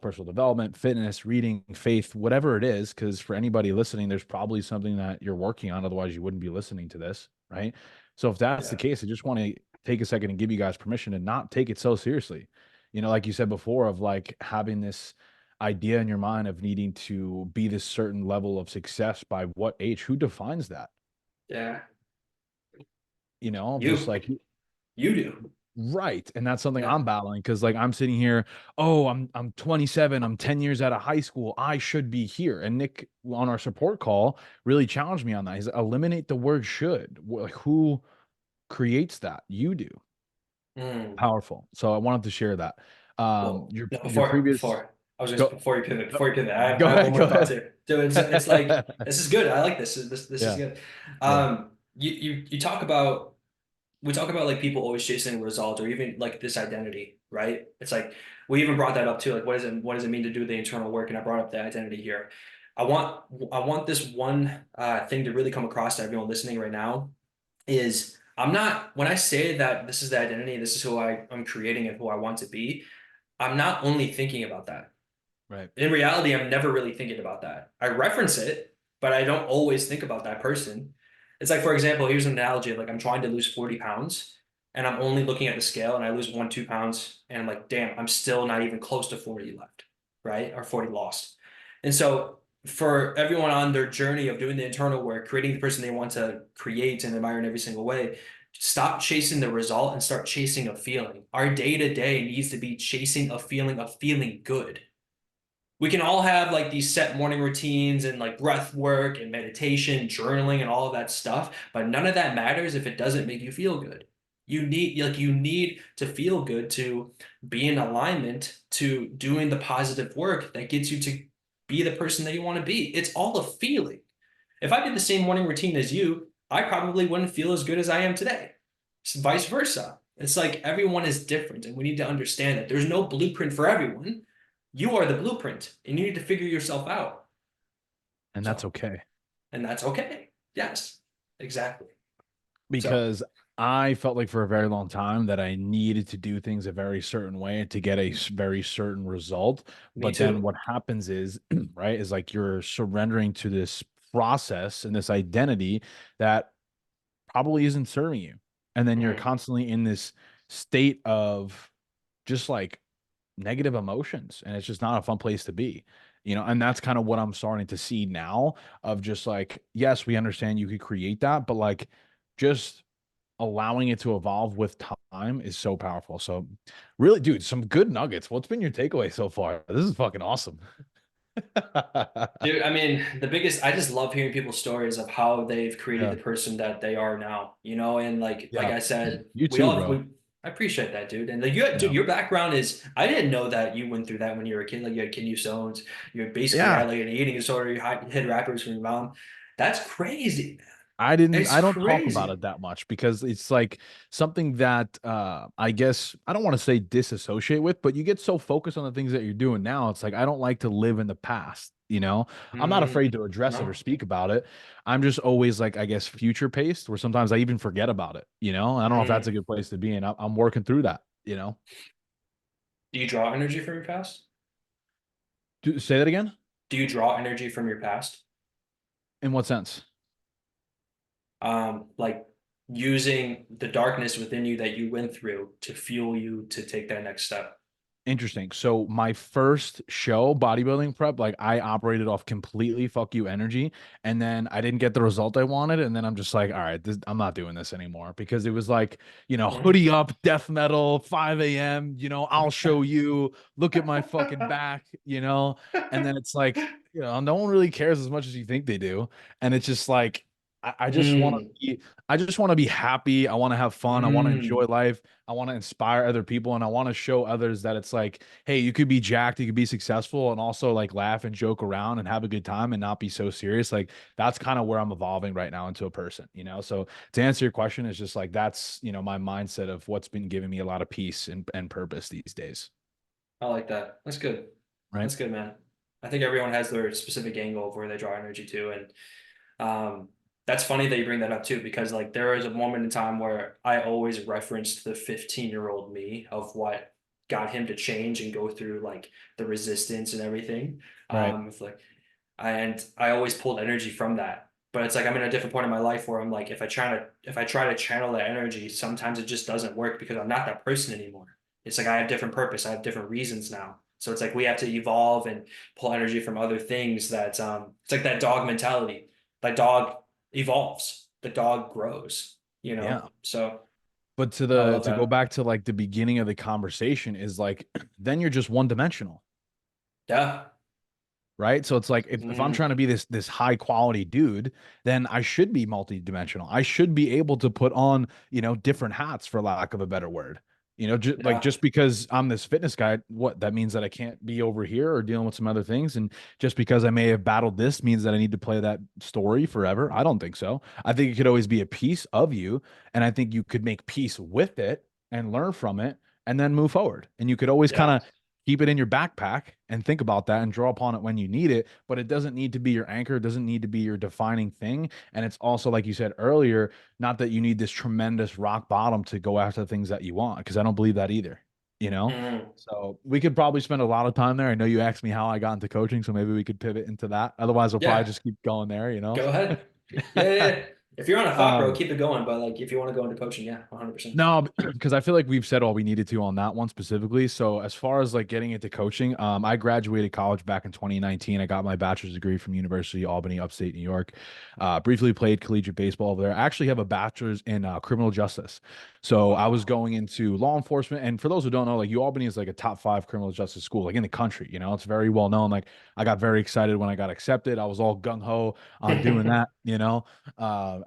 personal development, fitness, reading, faith, whatever it is, because for anybody listening, there's probably something that you're working on. Otherwise, you wouldn't be listening to this, right? So if that's the Yeah. case, I just want to take a second and give you guys permission to not take it so seriously. Like you said before, of like having this idea in your mind of needing to be this certain level of success by what age? Who defines that? Yeah. Of just You like you do. right. And that's something Yeah. I'm battling because like I'm sitting here, oh, I'm 27, I'm 10 years out of high school. I should be here. And Nick on our support call really challenged me on that. He's like, eliminate the word should. Like, who creates that? You do. Mm. Powerful. So I wanted to share that. Well, Your no, your previous before I was just go go, before you pivot, go I have one ahead, go more thought ahead. too. So it's like this is good. I like this. This is Yeah, good. yeah. You talk about we talk about like people always chasing a result or even like this identity, right? It's like we even brought that up too. Like what does it mean to do the internal work? And I brought up the identity here. I want this one thing to really come across to everyone listening right now is I'm not when I say that this is the identity, this is who I'm creating and who I want to be, I'm not only thinking about that. Right. In reality, I'm never really thinking about that. I reference it, but I don't always think about that person. It's like, for example, here's an analogy. Like I'm trying to lose 40 pounds and I'm only looking at the scale and I lose 1, 2 pounds and I'm like, damn, I'm still not even close to 40 left, right? Or 40 lost. And so for everyone on their journey of doing the internal work, creating the person they want to create and admire in every single way, stop chasing the result and start chasing a feeling. Our day to day needs to be chasing a feeling of feeling good. We can all have like these set morning routines and like breath work and meditation, journaling and all of that stuff, but none of that matters if it doesn't make you feel good. You need to feel good to be in alignment to doing the positive work that gets you to be the person that you want to be. It's all a feeling. If I did the same morning routine as you, I probably wouldn't feel as good as I am today. It's vice versa. It's like everyone is different, and we need to understand that there's no blueprint for everyone. You are the blueprint, and you need to figure yourself out. And that's So, okay. and that's okay. Yes, exactly. So, Because I felt like for a very long time that I needed to do things a very certain way to get a very certain result. me But then too. what happens is, right, is like you're surrendering to this process and this identity that probably isn't serving you. And then you're Mm, constantly in this state of just like negative emotions. And it's just not a fun place to be. And that's kind of what I'm starting to see now of just like, yes, we understand you could create that, but like just allowing it to evolve with time is so powerful. So, really, dude, some good nuggets. What's been your takeaway so far? This is fucking awesome. dude, I mean, I just love hearing people's stories of how they've created Yeah. the person that they are now, and like Yeah. I said, You too, bro. I appreciate that, dude. And like dude, Yeah. your background is, I didn't know that you went through that when you were a kid. Like you had kidney stones, you basically Yeah. had like an eating disorder, you hid rappers from your mom. That's crazy, man. It's I don't talk about crazy. it that much because it's like something that I guess I don't want to say disassociate with, but you get so focused on the things that you're doing now. It's like I don't like to live in the past, you know? I'm not Mm, afraid to address it or no. speak about it. I'm just always like, I guess, future paced, where sometimes I even forget about it, you know? I don't know if that's Mm. a good place to be in. I'm working through that, you know? Do you draw energy from your past? Say that again? Do you draw energy from your past? In what sense? Like using the darkness within you that you went through to fuel you to take that next step. Interesting. So my first show, bodybuilding prep, like I operated off completely fuck you energy, and then I didn't get the result I wanted, and then I'm just like, all right, I'm not doing this anymore because it was like, Mhm. hoodie up, death metal, 5 a.m. I'll show you. Look at my fucking back, and then it's like, no one really cares as much as you think they do, and it's just like. I just want to Mm, be I just want to be happy. I want to have fun. I want to enjoy mm. life. I want to inspire other people and I want to show others that it's like, hey, you could be jacked, you could be successful and also like laugh and joke around and have a good time and not be so serious. Like that's kind of where I'm evolving right now into a person. So to answer your question, it's just like that's, my mindset of what's been giving me a lot of peace and purpose these days. I like that. That's good. Right. That's good, man. I think everyone has their specific angle of where they draw energy to, and that's funny that you bring that up too, because like there was a moment in time where I always referenced the 15-year-old me of what got him to change and go through like the resistance and everything. Right. If like and I always pulled energy from that. But it's like I'm in a different point in my life where I'm like, if I try to channel that energy, sometimes it just doesn't work because I'm not that person anymore. It's like I have different purpose, I have different reasons now. So it's like we have to evolve and pull energy from other things that it's like that dog mentality. That dog evolves, the dog grows, you know? Yeah. So But to I the love to go that. back to like the beginning of the conversation is like then you're just one dimensional. Yeah. Right. So it's like if I'm Mm, trying to be this high quality dude, then I should be multidimensional. I should be able to put on, different hats for lack of a better word. Like yeah. just because I'm this fitness guy, what that means that I can't be over here or dealing with some other things. And just because I may have battled this means that I need to play that story forever. I don't think so. I think it could always be a piece of you. And I think you could make peace with it and learn from it and then move forward. And you could always kind Yeah. of keep it in your backpack and think about that and draw upon it when you need it. But it doesn't need to be your anchor. It doesn't need to be your defining thing. And it's also, like you said earlier, not that you need this tremendous rock bottom to go after the things that you want, because I don't believe that either, you know? Mm, So we could probably spend a lot of time there. I know you asked me how I got into coaching, so maybe we could pivot into that. Otherwise, we'll probably yeah. just keep going there. Go ahead. Yeah, yeah, yeah. If you're on a thought, bro, um, keep it going. But like, if you want to go into coaching, yeah, 100%. No, because I feel like we've said all we needed to on that one specifically. So as far as like getting into coaching, I graduated college back in 2019. I got my bachelor's degree from University of Albany, upstate New York. Briefly played collegiate baseball over there. I actually have a bachelor's in criminal justice. So I was Wow. going into law enforcement. And for those who don't know, like U Albany is like a top 5 criminal justice school, like in the country. It's very well known. Like I got very excited when I got accepted. I was all gung ho on doing that.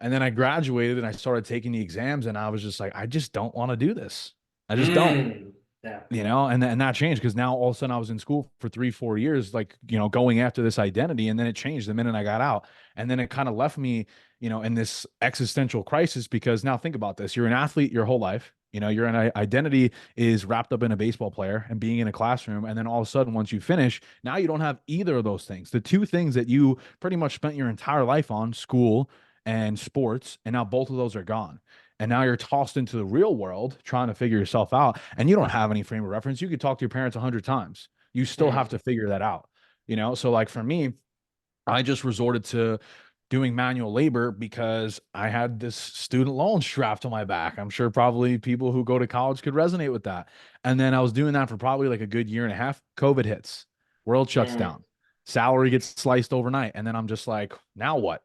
And then I graduated and I started taking the exams, and I was just like, I just don't want to do this. I just don't, Yeah. and that changed because now all of a sudden I was in school for 3, 4 years, like, going after this identity. And then it changed the minute I got out. And then it kind of left me, in this existential crisis because now think about this. You're an athlete your whole life. Your identity is wrapped up in a baseball player and being in a classroom. And then all of a sudden, once you finish, now you don't have either of those things. The two things that you pretty much spent your entire life on, school and sports, and now both of those are gone. And now you're tossed into the real world trying to figure yourself out, and you don't have any frame of reference. You could talk to your parents 100 times. You still have Mm, to figure that out. So like for me, I just resorted to doing manual labor because I had this student loan strapped to my back. I'm sure probably people who go to college could resonate with that. And then I was doing that for probably like a good year and a half. COVID hits, world shuts mm, down, salary gets sliced overnight. And then I'm just like, now what?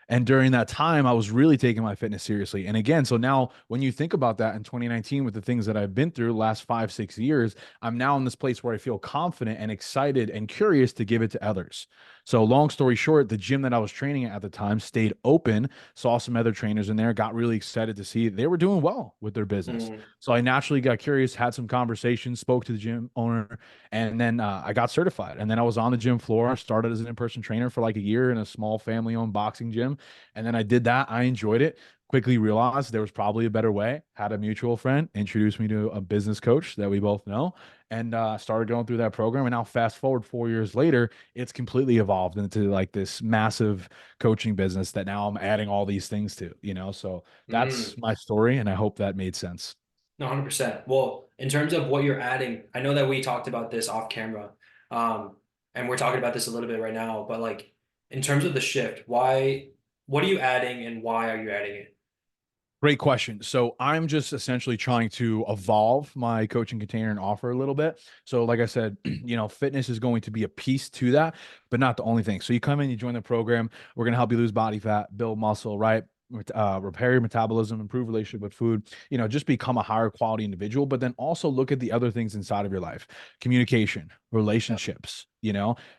And during that time, I was really taking my fitness seriously. And again, so now when you think about that in 2019 with the things that I've been through the last 5, 6 years, I'm now in this place where I feel confident and excited and curious to give it to others. So long story short, the gym that I was training at the time stayed open, saw some other trainers in there, got really excited to see they were doing well with their business. Mm, So I naturally got curious, had some conversations, spoke to the gym owner, and then I got certified. And then I was on the gym floor, started as an in-person trainer for like a year in a small family-owned boxing gym. And then I did that. I enjoyed it. Quickly realized there was probably a better way. Had a mutual friend introduced me to a business coach that we both know, and started going through that program. And now, fast forward 4 years later, it's completely evolved into like this massive coaching business that now I'm adding all these things to. So that's mm. my story, and I hope that made sense. No, 100%. Well, in terms of what you're adding, I know that we talked about this off camera, um, and we're talking about this a little bit right now, but like in terms of the shift, what are you adding and why are you adding it? Great question. So I'm just essentially trying to evolve my coaching container and offer a little bit. So like I said, fitness is going to be a piece to that, but not the only thing. So you come in, you join the program, we're going to help you lose body fat, build muscle, right? Repair your metabolism, improve relationship with food, just become a higher quality individual, but then also look at the other things inside of your life, communication, Yeah. relationships,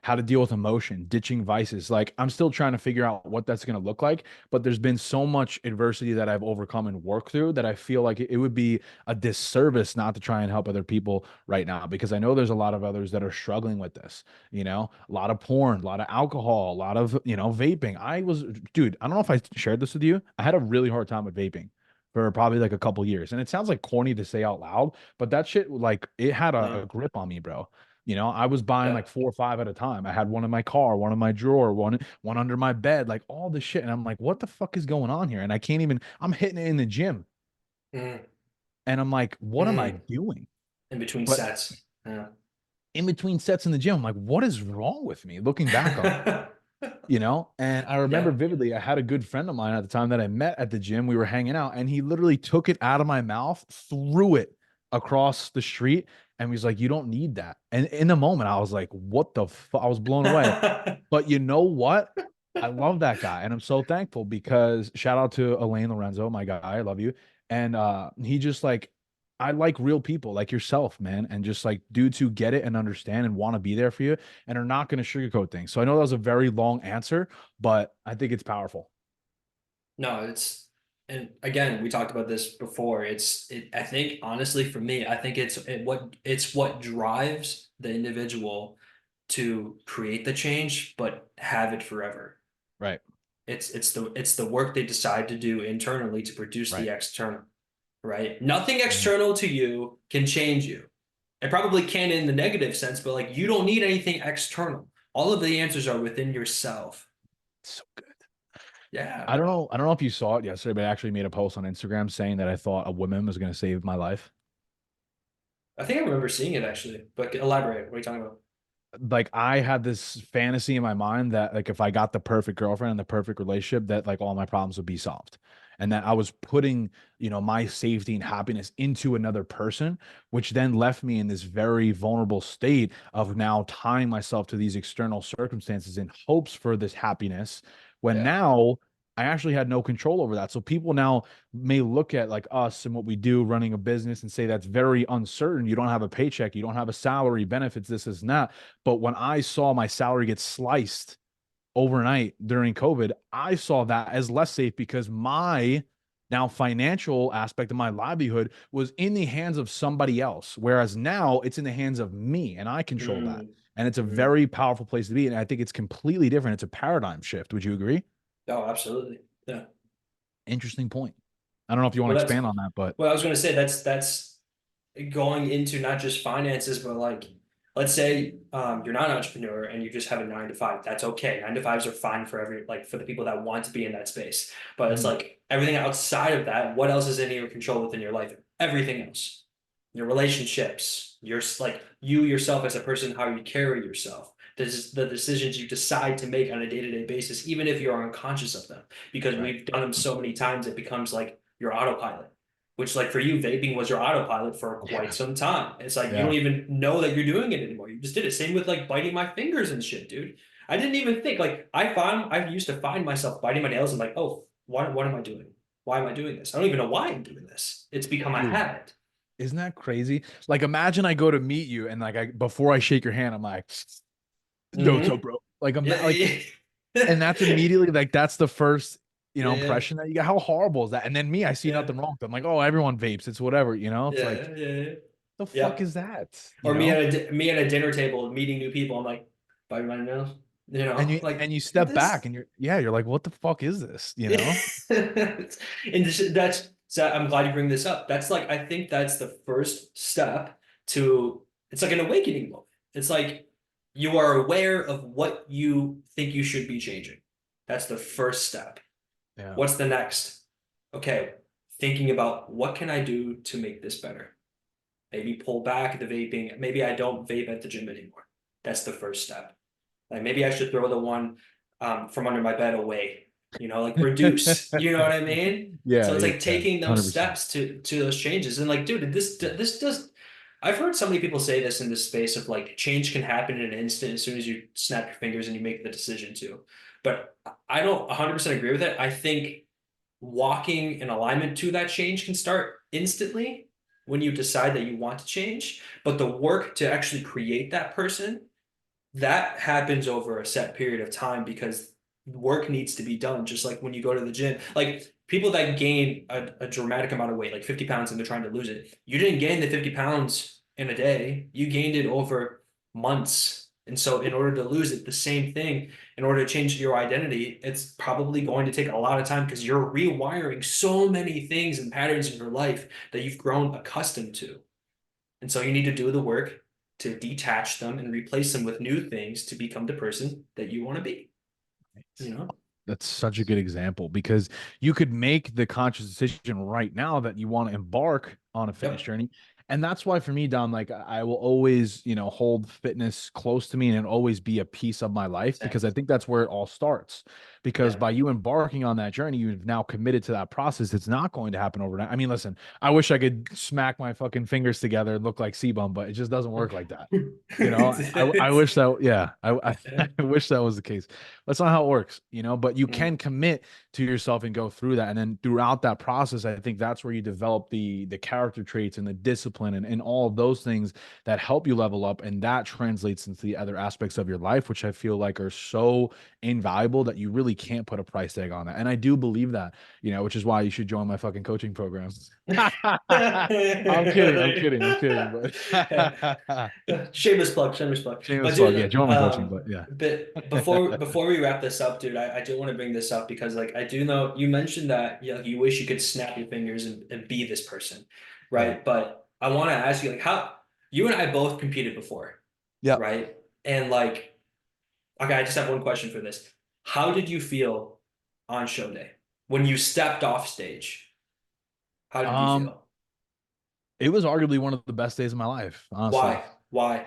how to deal with emotion, ditching vices. Like I'm still trying to figure out what that's going to look like, but there's been so much adversity that I've overcome and worked through that I feel like it would be a disservice not to try and help other people right now, because I know there's a lot of others that are struggling with this, a lot of porn, a lot of alcohol, a lot of, vaping. Dude, I don't know if I shared this with you. I had a really hard time with vaping for probably like a couple years. And it sounds like corny to say out loud, but that shit, like, it had a No. grip on me, bro. I was buying Yeah. like 4 or 5 at a time. I had one in my car, one in my drawer, one under my bed, like all this shit. And I'm like, what the fuck is going on here? And I can't even, I'm hitting it in the gym. Mm, And I'm like, what am I mm. doing? In between But sets. Yeah. in between sets in the gym, I'm like, what is wrong with me looking back on it? And I remember Yeah. vividly, I had a good friend of mine at the time that I met at the gym. We were hanging out, and he literally took it out of my mouth, threw it across the street, and was like, "You don't need that." And in the moment, I was like, "What the fuck?" I was blown away. But you know what? I love that guy, and I'm so thankful because shout out to Elaine Lorenzo, my guy. I love you. And he just like, I like real people like yourself, man, and just like dudes who get it and understand and want to be there for you and are not going to sugarcoat things. So I know that was a very long answer, but I think it's powerful. No, and again, we talked about this before. I think honestly for me, I think it's what drives the individual to create the change, but have it forever. Right. It's the work they decide to do internally to produce the Right. external, right? Nothing Mhm. external to you can change you. It probably can in the negative sense, but like you don't need anything external. All of the answers are within yourself. So good. Yeah, I don't bro. know. I don't know if you saw it yesterday, but I actually made a post on Instagram saying that I thought a woman was going to save my life. I think I remember seeing it actually, but elaborate. What are you talking about? Like I had this fantasy in my mind that like if I got the perfect girlfriend and the perfect relationship, that like all my problems would be solved. And that I was putting, my safety and happiness into another person, which then left me in this very vulnerable state of now tying myself to these external circumstances in hopes for this happiness, when Yeah. now I actually had no control over that. So people now may look at like us and what we do running a business and say that's very uncertain. You don't have a paycheck, you don't have a salary, benefits, this is not. But when I saw my salary get sliced overnight during COVID, I saw that as less safe because my now financial aspect of my livelihood was in the hands of somebody else. Whereas now it's in the hands of me and I control that. Mm, And it's a mm. very powerful place to be. And I think it's completely different. It's a paradigm shift. Would you agree? Oh, absolutely. Yeah. Interesting point. I don't know if you want Well, to that's expand on that, but well, I was gonna say that's going into not just finances, but like let's say you're not an entrepreneur and you just have a 9 to 5. That's okay. 9 to 5s are fine for for the people that want to be in that space. But it's mhm, like everything outside of that, what else is in your control within your life? Everything else. Your relationships, like you yourself as a person, how you carry yourself. This is the decisions you decide to make on a day-to-day basis, even if you're unconscious of them, because right. we've done them so many times, it becomes like your autopilot. Which, like for you, vaping was your autopilot for quite Yeah. some time. It's like you don't Yeah. even know that you're doing it anymore. You just did it. Same with like biting my fingers and shit, dude. I didn't even think like I used to find myself biting my nails and like, oh, what am I doing? Why am I doing this? I don't even know why I'm doing this. It's become a Dude, habit. isn't that crazy? Like imagine I go to meet you and like before I shake your hand, I'm like, yo, what's up, Hmm. bro? Like, Yeah, like, yeah, and that's immediately like that's the first, yeah, impression that you get. How horrible is that? And then me, I see yeah, nothing wrong with it. I'm like, oh, everyone vapes. It's whatever, It's like, yeah, yeah, the fuck yeah. is that? Or me at a dinner table meeting new people. I'm like, bite my nails, And you like and you what step back this. and you're like, what the fuck is this? And that's so I'm glad you bring this up. That's like I think that's the first step to it's like an awakening moment. It's like you are aware of what you think you should be changing. That's the first step. Yeah. What's the next? Okay, thinking about what can I do to make this better? Maybe pull back the vaping. Maybe I don't vape at the gym anymore. That's the first step. Like maybe I should throw the one from under my bed away. Like reduce. You know what I mean? Yeah, So it's yeah, like yeah, taking those 100%. steps to those changes. And like, dude, this does. I've heard so many people say this in this space of like change can happen in an instant as soon as you snap your fingers and you make the decision to. But I don't 100% agree with it. I think walking in alignment to that change can start instantly when you decide that you want to change. But the work to actually create that person that happens over a set period of time because work needs to be done. Just like when you go to the gym, like people that gain a dramatic amount of weight, like 50 pounds, and they're trying to lose it, you didn't gain the 50 pounds in a day. You gained it over months. And so, in order to lose it, the same thing, in order to change your identity, it's probably going to take a lot of time because you're rewiring so many things and patterns in your life that you've grown accustomed to. And so you need to do the work to detach them and replace them with new things to become the person that you want to be, you know? That's such a good example because you could make the conscious decision right now that you want to embark on a fitness Yep. journey. And that's why for me, Dom, like I will always, hold fitness close to me and always be a piece of my life Same. because I think that's where it all starts. Because Yeah. by you embarking on that journey, you've now committed to that process. It's not going to happen overnight. I mean, listen, I wish I could smack my fucking fingers together and look like Sebum, but it just doesn't work like that. I wish that, yeah, Yeah. I wish that was the case. That's not how it works, but you Mm. can commit to yourself and go through that. And then throughout that process, I think that's where you develop the character traits and the discipline and all of those things that help you level up. And that translates into the other aspects of your life, which I feel like are so invaluable that you really can't put a price tag on that. And I do believe that, which is why you should join my fucking coaching program. I'm kidding. I'm kidding. I'm kidding. But Shameless plug, shameless plug. But shameless plug. Yeah, dude, join my coaching. But yeah. but before we wrap this up, dude, I do want to bring this up because like I do know you mentioned that you wish you could snap your fingers and be this person, Yeah. right? But I want to ask you like how you and I both competed before, Yep. right? And like, okay, I just have one question for this. How did you feel on show day when you stepped off stage? How did you Um, feel? it was arguably one of the best days of my life, honestly. Why? Why?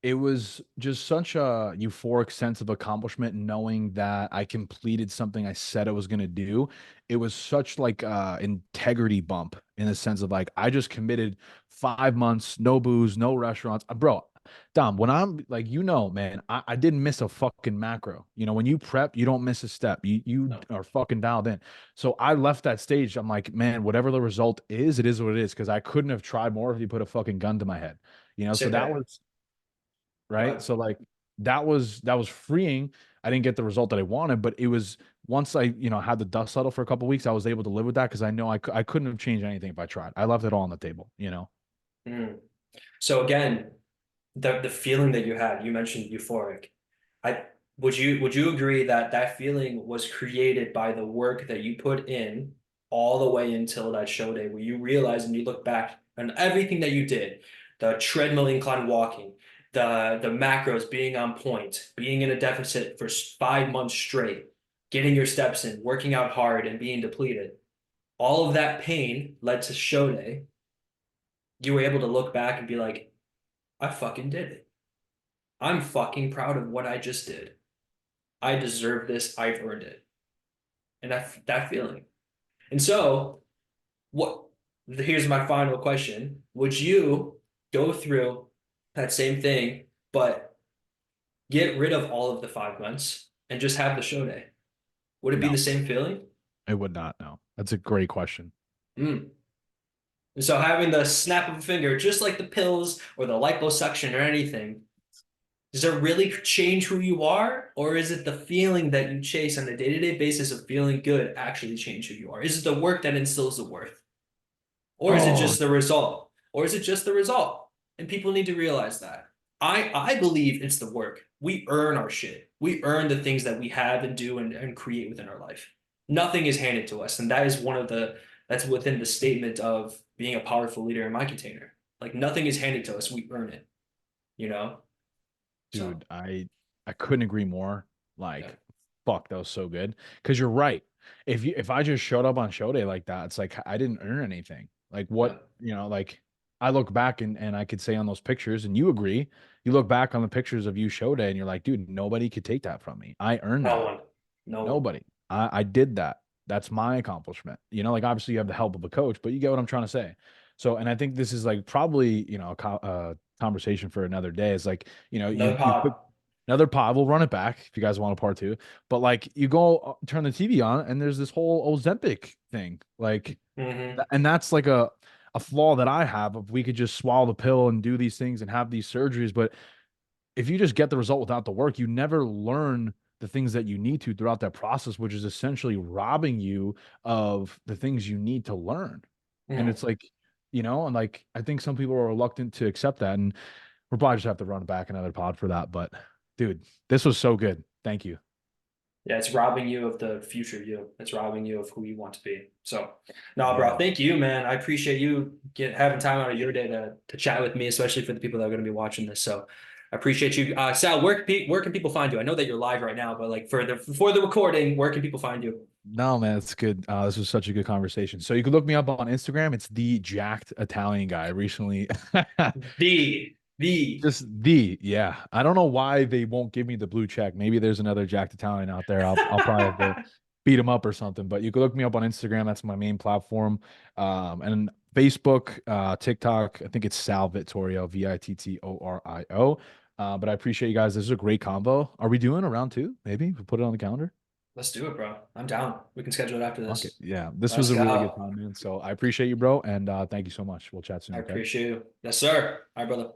It was just such a euphoric sense of accomplishment knowing that I completed something I said I was going to do. It was such like integrity bump in the sense of like I just committed 5 months, no booze, no restaurants. Bro, Dom, when I'm like, man, I didn't miss a fucking macro. When you prep, you don't miss a step. You No. are fucking dialed in. So I left that stage. I'm like, man, whatever the result is, it is what it is. Cause I couldn't have tried more if you put a fucking gun to my head. So Same that day. was Go right? ahead. So like that was freeing. I didn't get the result that I wanted, but it was once I, had the dust settle for a couple of weeks, I was able to live with that because I know I couldn't have changed anything if I tried. I left it all on the table. Mm. So again, the feeling that you had, you mentioned euphoric. I would you agree that that feeling was created by the work that you put in all the way until that show day where you realize and you look back on everything that you did, the treadmill incline walking, the macros being on point, being in a deficit for 5 months straight, getting your steps in, working out hard and being depleted. All of that pain led to show day. You were able to look back and be like, I fucking did it. I'm fucking proud of what I just did. I deserve this. I've earned it. And that feeling. And so, what? Here's my final question: would you go through that same thing, but get rid of all of the 5 months and just have the show day? Would it be No, the same feeling? it would not. No, that's a great question. Mm. And so having the snap of a finger, just like the pills or the liposuction or anything, Does it really change who you are, or is it the feeling that you chase on a day-to-day basis of feeling good actually change who you are? Is it the work that instills the worth, or is it Oh, just the result, or is it just the result? And people need to realize that. I believe it's the work. We earn our shit. We earn the things that we have and do and create within our life. Nothing is handed to us, and that is one of the that's within the statement of being a powerful leader in my container. Like nothing is handed to us. We earn it, you know? So, dude, I couldn't agree more. yeah. Like, fuck, that was so good. Because you're right. If I just showed up on show day like that, it's like I didn't earn anything. Like Yeah. what, like I look back and I could say on those pictures, and you agree, you look back on the pictures of you show day and you're like, dude, nobody could take that from me. I earned No that. one. No one. Nobody. I did that. That's my accomplishment. Like obviously you have the help of a coach, but you get what I'm trying to say. So, and I think this is like probably, a conversation for another day. Is like, Another you pod. put another pod. We'll run it back if you guys want a part two. But like you go turn the TV on and there's this whole Ozempic thing. Like, Hmm. and that's like a flaw that I have of we could just swallow the pill and do these things and have these surgeries, but if you just get the result without the work, you never learn the things that you need to throughout that process, which is essentially robbing you of the things you need to learn. And Hmm. it's like, and like I think some people are reluctant to accept that. And we'll probably just have to run back another pod for that. But dude, this was so good. Thank you. Yeah, it's robbing you of the future you. It's robbing you of who you want to be. So, no, bro, Yeah. thank you, man. I appreciate you having time out of your day to chat with me, especially for the people that are going to be watching this. So, I appreciate you. Sal, where can people find you? I know that you're live right now, but like for the recording, where can people find you? No, man, it's good. This was such a good conversation. So you can look me up on Instagram. It's the jacked Italian guy. Recently, The just yeah. I don't know why they won't give me the blue check. Maybe there's another Jack Italian out there. I'll probably have to beat him up or something. But you can look me up on Instagram. That's my main platform. And Facebook, TikTok. I think it's Sal Vittorio, Vittorio. But I appreciate you guys. This is a great combo. Are we doing a round two? Maybe we put it on the calendar. Let's do it, bro. I'm down. We can schedule it after Okay. this. Yeah. This was Let's a really good go. time, man. So I appreciate you, bro. And thank you so much. We'll chat soon. I Okay. appreciate you. Yes, sir. All right, brother.